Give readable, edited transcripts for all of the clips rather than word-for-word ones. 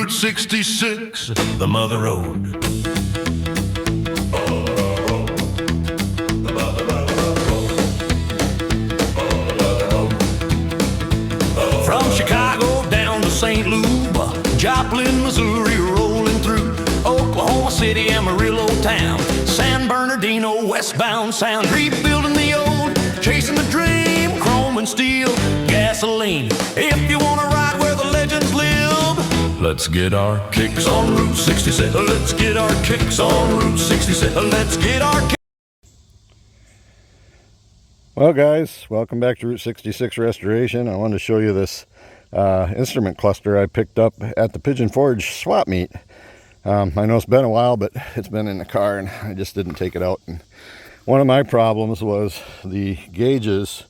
Route 66, the Mother Road. From Chicago down to St. Louis, Joplin, Missouri, rolling through Oklahoma City, Amarillo town, San Bernardino, westbound sound, rebuilding the old, chasing the dream, chrome and steel, gasoline. If you want to ride where the legends live, let's get our kicks on Route 66. Let's get our kicks on Route 66. Let's get our kicks. Well guys, welcome back to Route 66 Restoration. I wanted to show you this instrument cluster I picked up at the Pigeon Forge swap meet. I know it's been a while, but it's been in the car and I just didn't take it out. And one of my problems was the gauges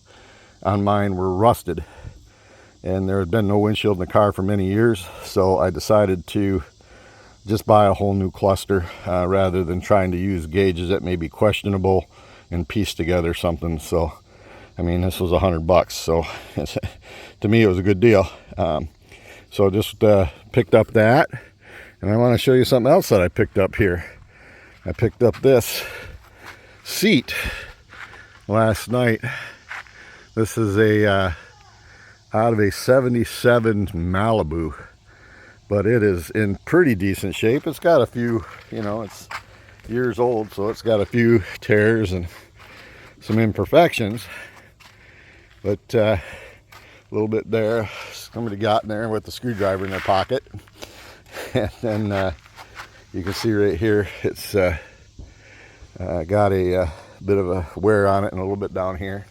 on mine were rusted. And there had been no windshield in the car for many years, so I decided to just buy a whole new cluster rather than trying to use gauges that may be questionable and piece together something. So I mean, this was $100, so to me it was a good deal. So just picked up that, and I want to show you something else that I picked up here. I picked up this seat last night. This is a out of a 77 Malibu, but it is in pretty decent shape. It's got a few, you know, it's years old, so it's got a few tears and some imperfections, but a little bit there. Somebody got in there with the screwdriver in their pocket, and then you can see right here it's got a bit of a wear on it and a little bit down here.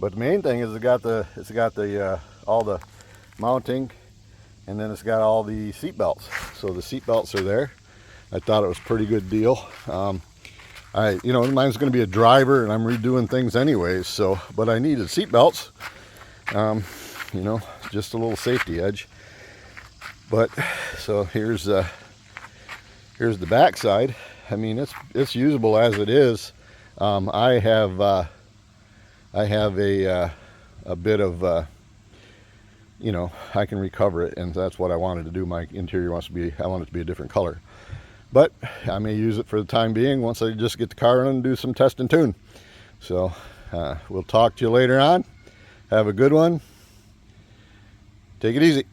But the main thing is it's got the all the mounting, and then it's got all the seat belts. So the seat belts are there. I thought it was a pretty good deal. You know, mine's going to be a driver, and I'm redoing things anyways. So, but I needed seat belts. You know, just a little safety edge. But so here's the back side. I mean, it's usable as it is. I have a bit of you know, I can recover it, and that's what I wanted to do. My interior wants to be, I want it to be a different color. But I may use it for the time being once I just get the car running and do some test and tune. So we'll talk to you later on. Have a good one. Take it easy.